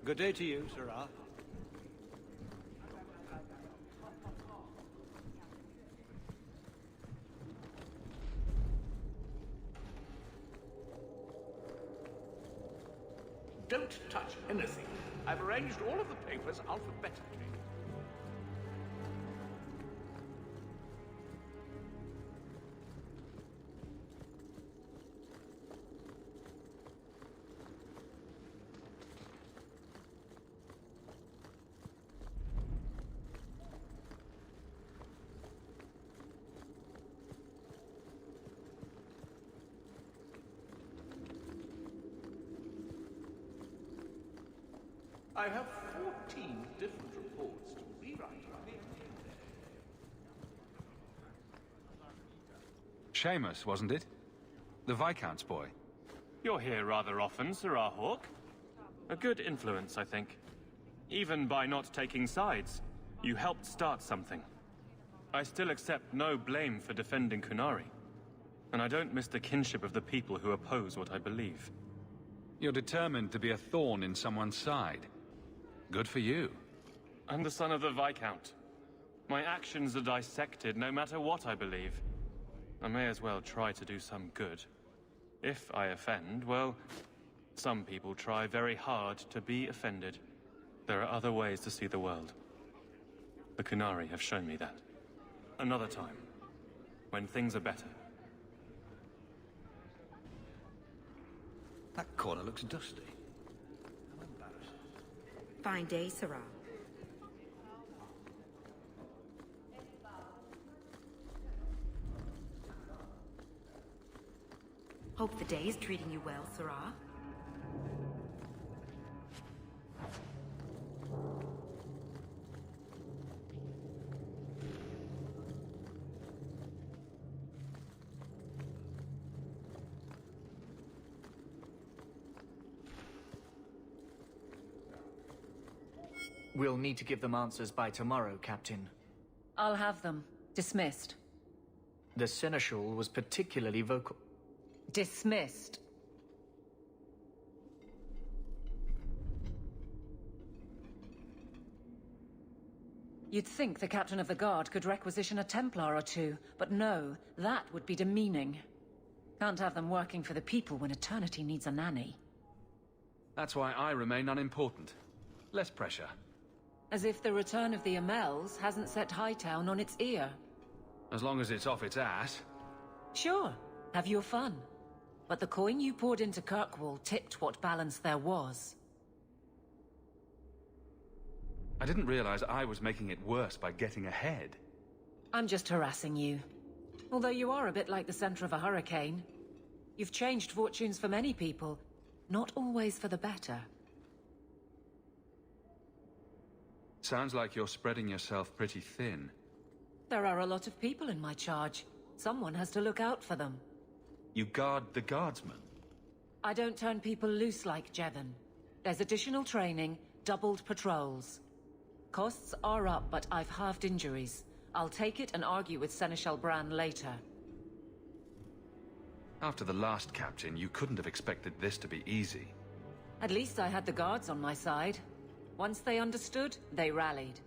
Good day to you, Sirrah. Don't touch anything. I've arranged all of the papers alphabetically. I have 14 different reports to rewrite. Seamus, wasn't it? The Viscount's boy. You're here rather often, Sirrah Hawke. A good influence, I think. Even by not taking sides, you helped start something. I still accept no blame for defending Qunari. And I don't miss the kinship of the people who oppose what I believe. You're determined to be a thorn in someone's side. Good for you. I'm the son of the Viscount. My actions are dissected no matter what I believe. I may as well try to do some good. If I offend, well, some people try very hard to be offended. There are other ways to see the world. The Qunari have shown me that. Another time, when things are better. That corner looks dusty. How embarrassing. Fine day, Sirrah. Hope the day is treating you well, Sirrah. We'll need to give them answers by tomorrow, Captain. I'll have them. Dismissed. The Seneschal was particularly vocal. Dismissed. You'd think the Captain of the Guard could requisition a Templar or two, but no, that would be demeaning. Can't have them working for the people when Eternity needs a nanny. That's why I remain unimportant. Less pressure. As if the return of the Amels hasn't set Hightown on its ear. As long as it's off its ass. Sure, have your fun. But the coin you poured into Kirkwall tipped what balance there was. I didn't realize I was making it worse by getting ahead. I'm just harassing you. Although you are a bit like the center of a hurricane. You've changed fortunes for many people, not always for the better. Sounds like you're spreading yourself pretty thin. There are a lot of people in my charge. Someone has to look out for them. You guard the guardsmen? I don't turn people loose like Jevon. There's additional training, doubled patrols. Costs are up, but I've halved injuries. I'll take it and argue with Seneschal Bran later. After the last captain, you couldn't have expected this to be easy. At least I had the guards on my side. Once they understood, they rallied.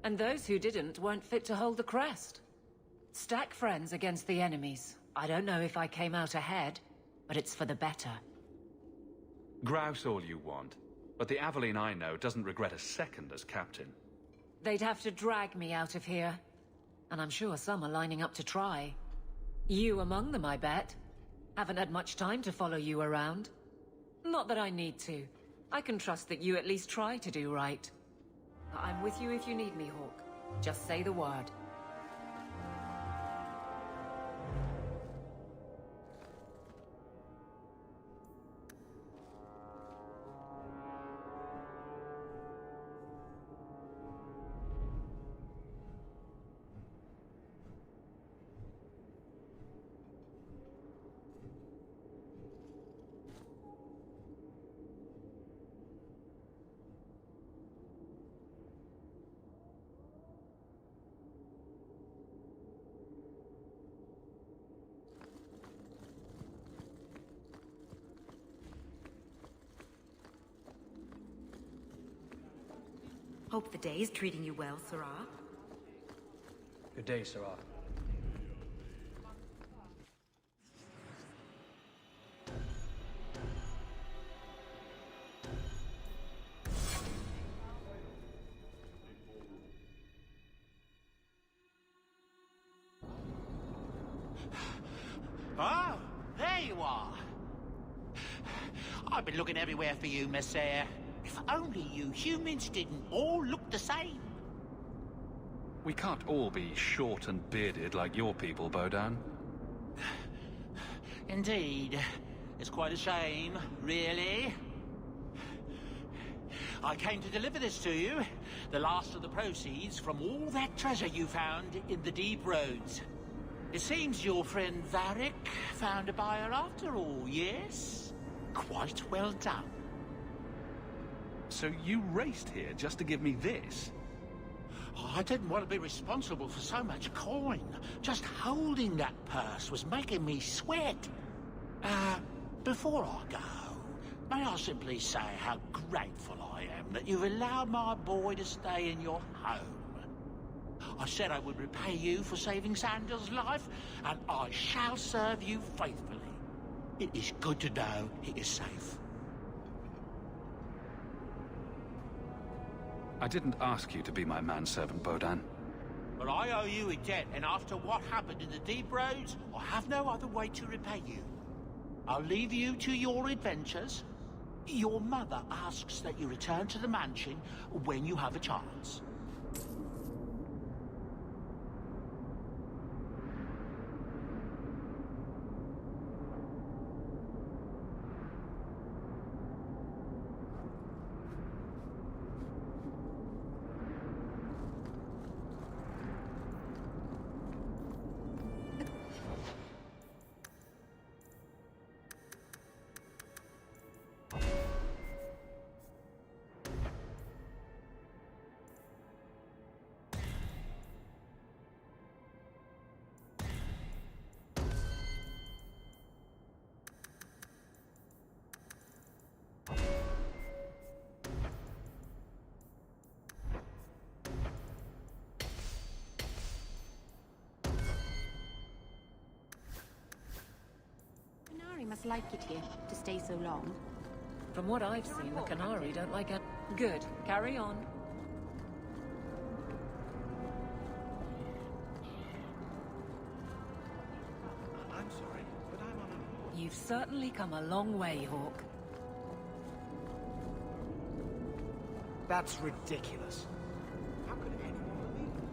And those who didn't weren't fit to hold the crest. Stack friends against the enemies. I don't know if I came out ahead, but it's for the better. Grouse all you want, but the Aveline I know doesn't regret a second as captain. They'd have to drag me out of here. And I'm sure some are lining up to try. You among them, I bet. Haven't had much time to follow you around. Not that I need to. I can trust that you at least try to do right. I'm with you if you need me, Hawke. Just say the word. Hope the day is treating you well, Sirrah. Good day, Sirrah. Oh, there you are. I've been looking everywhere for you, Messere. If only you humans didn't all look the same. We can't all be short and bearded like your people, Bodan. Indeed. It's quite a shame, really. I came to deliver this to you. The last of the proceeds from all that treasure you found in the deep roads. It seems your friend Varric found a buyer after all, yes? Quite well done. So you raced here just to give me this? Oh, I didn't want to be responsible for so much coin. Just holding that purse was making me sweat. Before I go, may I simply say how grateful I am that you've allowed my boy to stay in your home. I said I would repay you for saving Sandal's life, and I shall serve you faithfully. It is good to know he is safe. I didn't ask you to be my manservant, Bodan. But I owe you a debt, and after what happened in the deep roads, I have no other way to repay you. I'll leave you to your adventures. Your mother asks that you return to the mansion when you have a chance. Qunari must like it here, to stay so long. From what I've seen, the Qunari don't like it. Good. Carry on. I'm sorry, but I'm on a... You've certainly come a long way, Hawk. That's ridiculous. How could anyone believe it?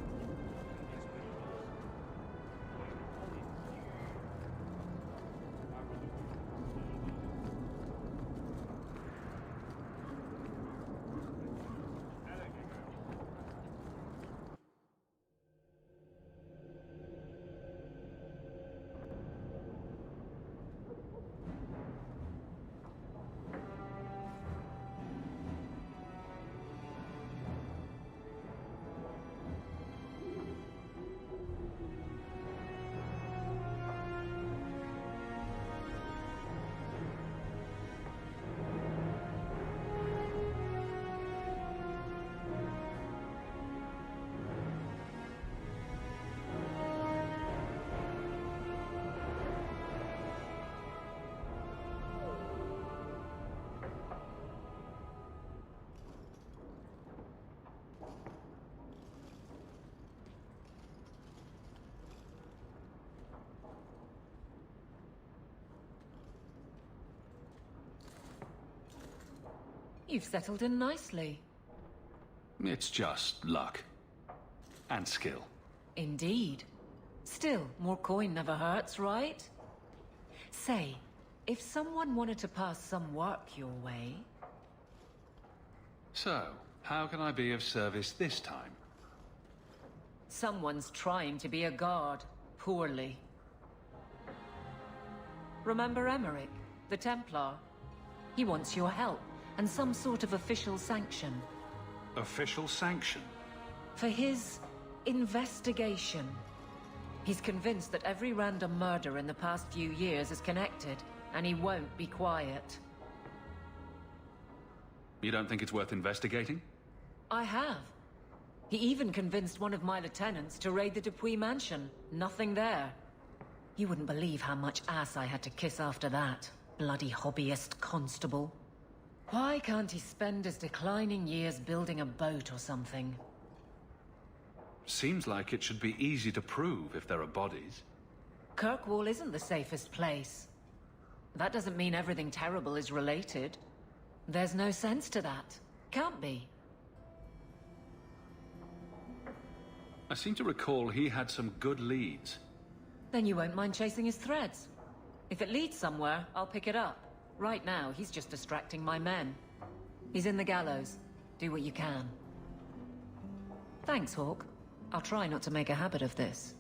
You've settled in nicely. It's just luck. And skill. Indeed. Still, more coin never hurts, right? Say, if someone wanted to pass some work your way... So, how can I be of service this time? Someone's trying to be a guard, poorly. Remember Emmerich, the Templar? He wants your help, and some sort of official sanction. Official sanction? For his investigation. He's convinced that every random murder in the past few years is connected, and he won't be quiet. You don't think it's worth investigating? I have. He even convinced one of my lieutenants to raid the Dupuis mansion. Nothing there. You wouldn't believe how much ass I had to kiss after that. Bloody hobbyist constable. Why can't he spend his declining years building a boat or something? Seems like it should be easy to prove if there are bodies. Kirkwall isn't the safest place. That doesn't mean everything terrible is related. There's no sense to that. Can't be. I seem to recall he had some good leads. Then you won't mind chasing his threads. If it leads somewhere, I'll pick it up. Right now, he's just distracting my men. He's in the gallows. Do what you can. Thanks, Hawke. I'll try not to make a habit of this.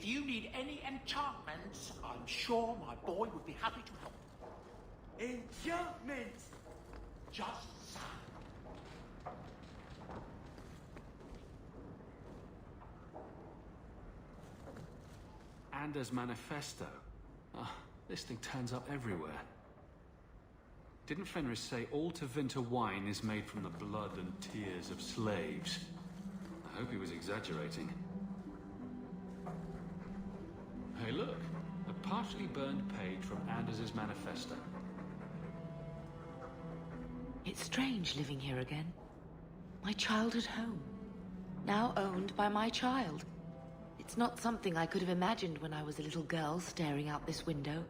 If you need any enchantments, I'm sure my boy would be happy to help. Enchantments! Just so. Anders' manifesto. Ah, this thing turns up everywhere. Didn't Fenris say all Tevinter wine is made from the blood and tears of slaves? I hope he was exaggerating. Hey, look. A partially burned page from Anders' manifesto. It's strange living here again. My childhood home. Now owned by my child. It's not something I could have imagined when I was a little girl staring out this window.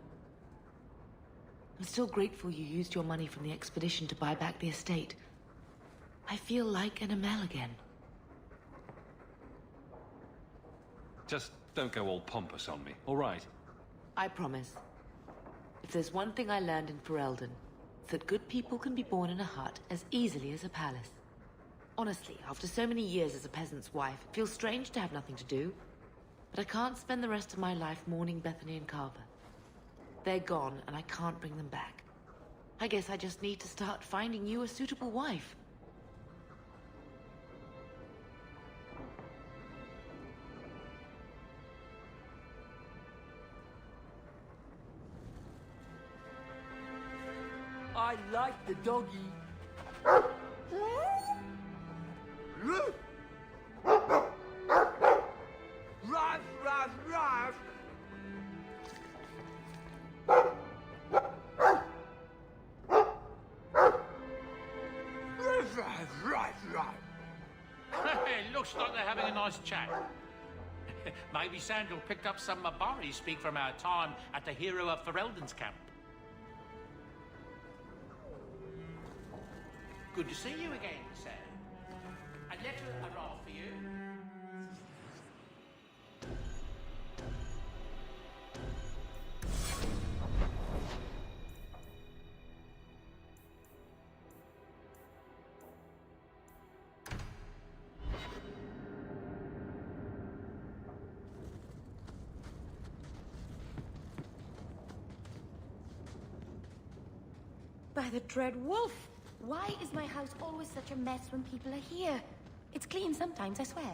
I'm still grateful you used your money from the expedition to buy back the estate. I feel like an Amel again. Just don't go all pompous on me, all right? I promise. If there's one thing I learned in Ferelden, it's that good people can be born in a hut as easily as a palace. Honestly, after so many years as a peasant's wife, it feels strange to have nothing to do. But I can't spend the rest of my life mourning Bethany and Carver. They're gone, and I can't bring them back. I guess I just need to start finding you a suitable wife. I like the doggy. Ruff, ruff, ruff. It looks like they're having a nice chat. Maybe Sandal picked up some Mabari speak from our time at the Hero of Ferelden's camp. Good to see you again, sir. A letter arrived for you. By the dread wolf! Why is my house always such a mess when people are here? It's clean sometimes, I swear.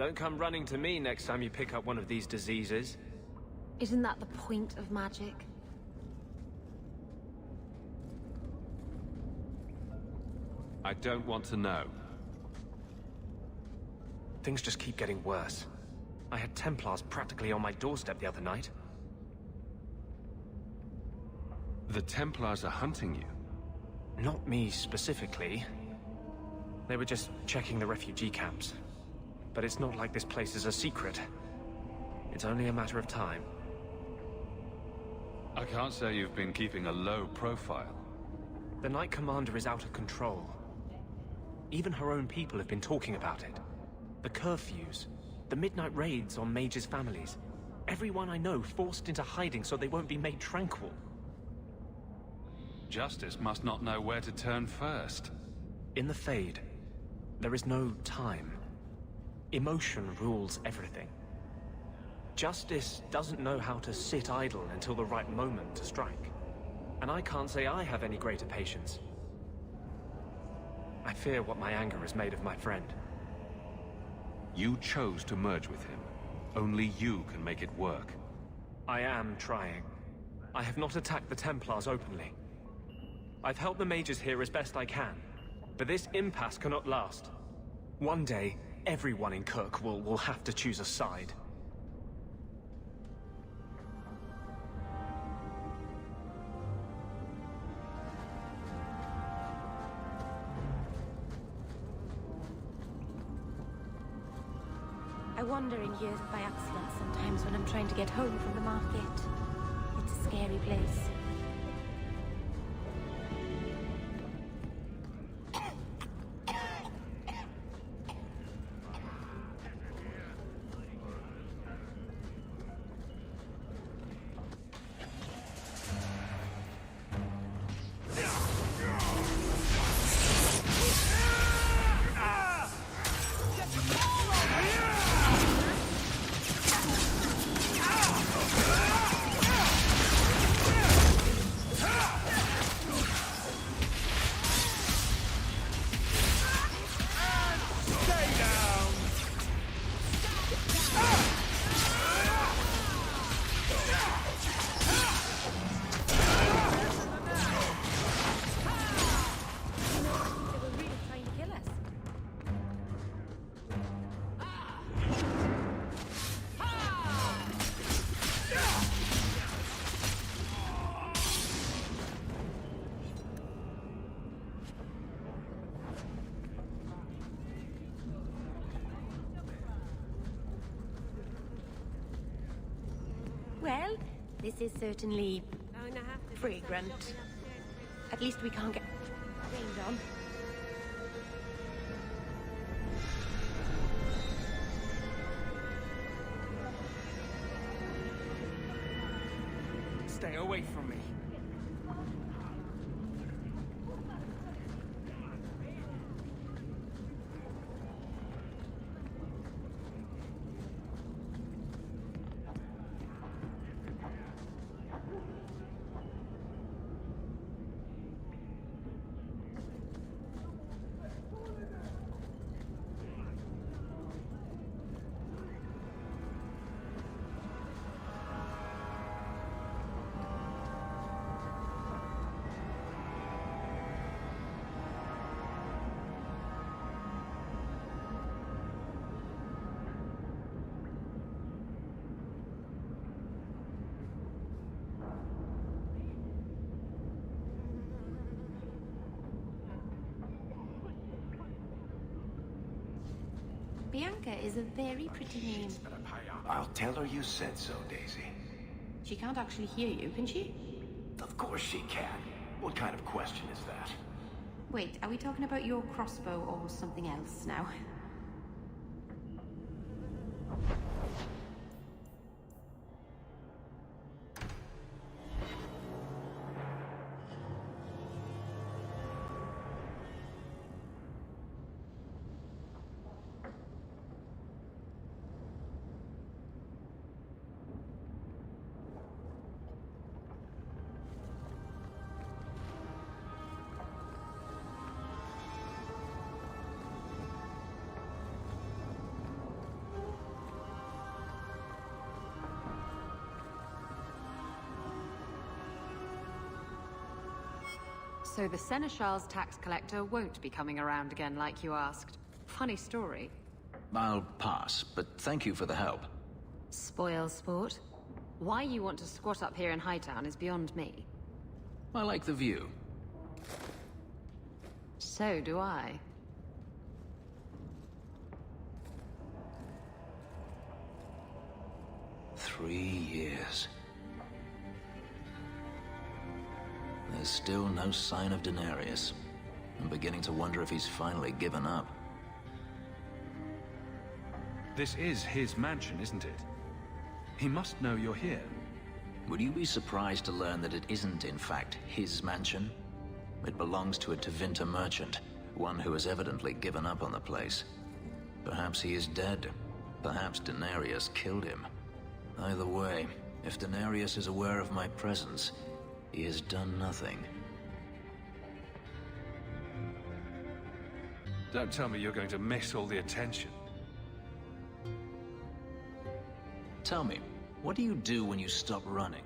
Don't come running to me next time you pick up one of these diseases. Isn't that the point of magic? I don't want to know. Things just keep getting worse. I had Templars practically on my doorstep the other night. The Templars are hunting you? Not me specifically. They were just checking the refugee camps. But it's not like this place is a secret. It's only a matter of time. I can't say you've been keeping a low profile. The Knight Commander is out of control. Even her own people have been talking about it. The curfews, the midnight raids on mages' families. Everyone I know forced into hiding so they won't be made tranquil. Justice must not know where to turn first. In the Fade, there is no time. Emotion rules everything. Justice doesn't know how to sit idle until the right moment to strike. And I can't say I have any greater patience. I fear what my anger has made of my friend. You chose to merge with him. Only you can make it work. I am trying. I have not attacked the Templars openly. I've helped the mages here as best I can, but this impasse cannot last. One day, everyone in Kirk will have to choose a side. I wander in here by accident sometimes when I'm trying to get home from the market. It's a scary place. Well, this is certainly fragrant. At least we can't get rained on. Stay away from me. Bianca is a very pretty name. I'll tell her you said so, Daisy. She can't actually hear you, can she? Of course she can. What kind of question is that? Wait, are we talking about your crossbow or something else now? So the Seneschal's tax collector won't be coming around again like you asked. Funny story. I'll pass, but thank you for the help. Spoil sport. Why you want to squat up here in Hightown is beyond me. I like the view. So do I. Three years. There's still no sign of Denarius. I'm beginning to wonder if he's finally given up. This is his mansion, isn't it? He must know you're here. Would you be surprised to learn that it isn't, in fact, his mansion? It belongs to a Tevinter merchant, one who has evidently given up on the place. Perhaps he is dead. Perhaps Denarius killed him. Either way, if Denarius is aware of my presence, he has done nothing. Don't tell me you're going to miss all the attention. Tell me, what do you do when you stop running?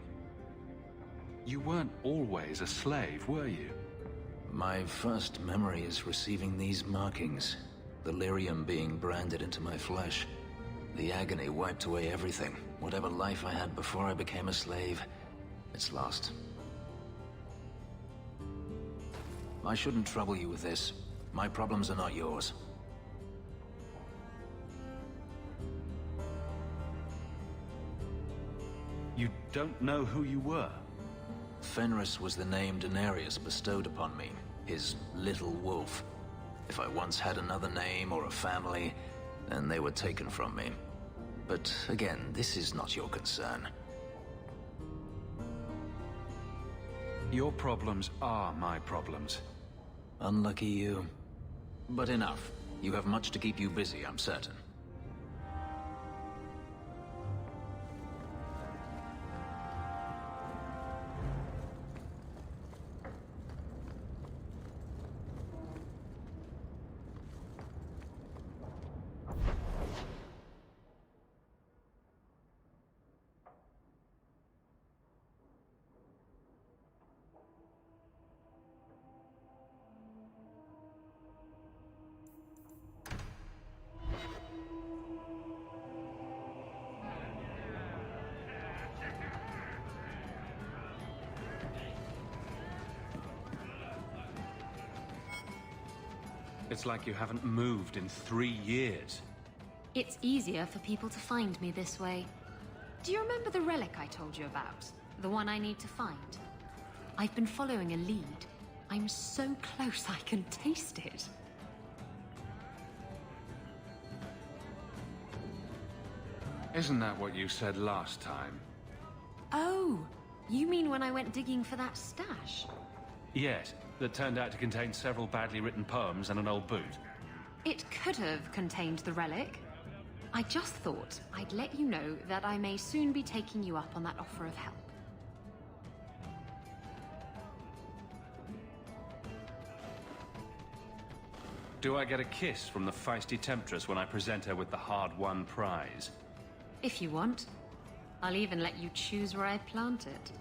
You weren't always a slave, were you? My first memory is receiving these markings. The lyrium being branded into my flesh. The agony wiped away everything. Whatever life I had before I became a slave, it's lost. I shouldn't trouble you with this. My problems are not yours. You don't know who you were? Fenris was the name Daenerys bestowed upon me, his little wolf. If I once had another name or a family, then they were taken from me. But again, this is not your concern. Your problems are my problems. Unlucky you. But enough. You have much to keep you busy, I'm certain. It's like you haven't moved in 3 years. It's easier for people to find me this way. Do you remember the relic I told you about? The one I need to find? I've been following a lead. I'm so close I can taste it. Isn't that what you said last time? Oh, you mean when I went digging for that stash? Yes, that turned out to contain several badly written poems and an old boot. It could have contained the relic. I just thought I'd let you know that I may soon be taking you up on that offer of help. Do I get a kiss from the feisty temptress when I present her with the hard-won prize? If you want. I'll even let you choose where I plant it.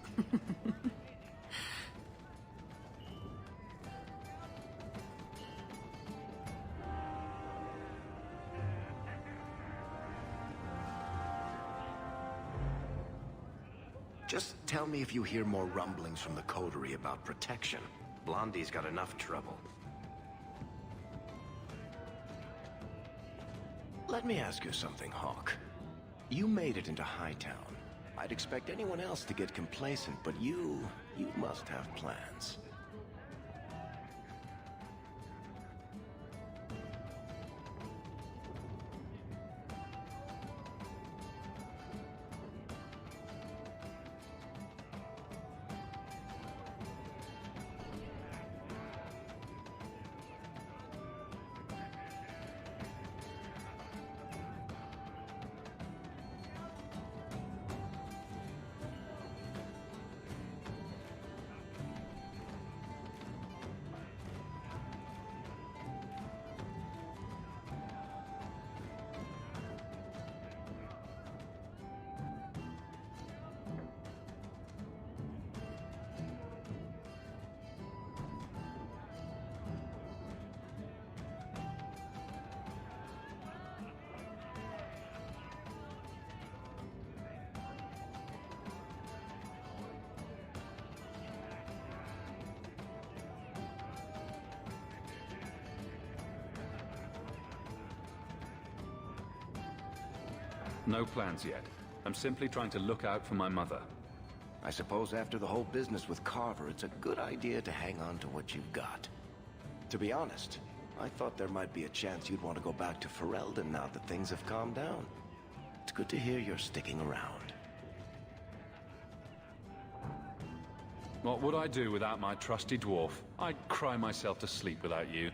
Just tell me if you hear more rumblings from the coterie about protection. Blondie's got enough trouble. Let me ask you something, Hawke. You made it into Hightown. I'd expect anyone else to get complacent, but you must have plans. No plans yet. I'm simply trying to look out for my mother. I suppose after the whole business with Carver, it's a good idea to hang on to what you've got. To be honest, I thought there might be a chance you'd want to go back to Ferelden now that things have calmed down. It's good to hear you're sticking around. What would I do without my trusty dwarf? I'd cry myself to sleep without you.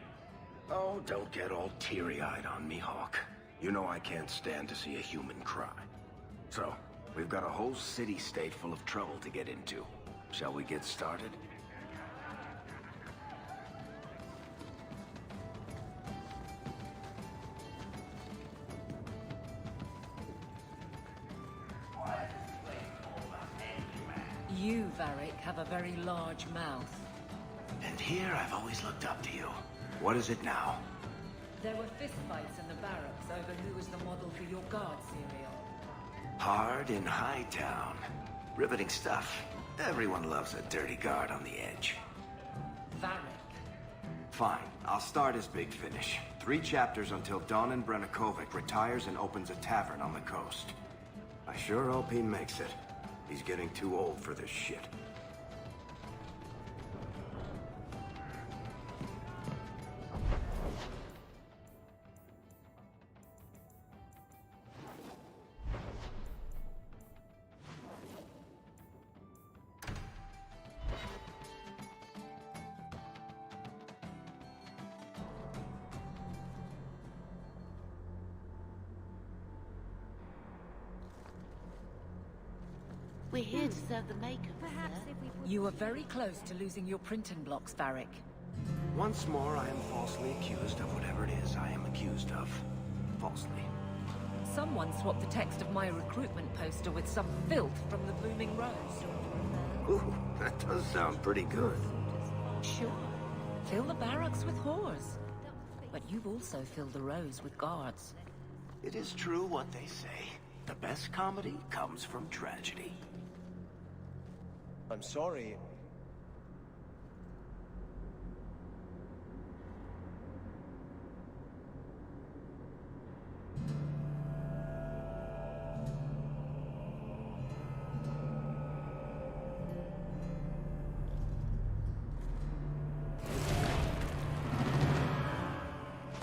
Oh, don't get all teary-eyed on me, Hawke. You know I can't stand to see a human cry. So, we've got a whole city-state full of trouble to get into. Shall we get started? You, Varric, have a very large mouth. And here I've always looked up to you. What is it now? There were fistfights in the barracks over who was the model for your guard cereal. Hard in Hightown. Riveting stuff. Everyone loves a dirty guard on the edge. Varric. Fine, I'll start as Big Finish. 3 chapters until Donan Brennakovic retires and opens a tavern on the coast. I sure hope he makes it. He's getting too old for this shit. We're here to serve the makeup. Perhaps if we put... You were very close to losing your printing blocks, Varric. Once more, I am falsely accused of whatever it is I am accused of. Falsely. Someone swapped the text of my recruitment poster with some filth from the Blooming Rose. Ooh, that does sound pretty good. Sure. Fill the barracks with whores. But you've also filled the Rose with guards. It is true what they say. The best comedy comes from tragedy. I'm sorry.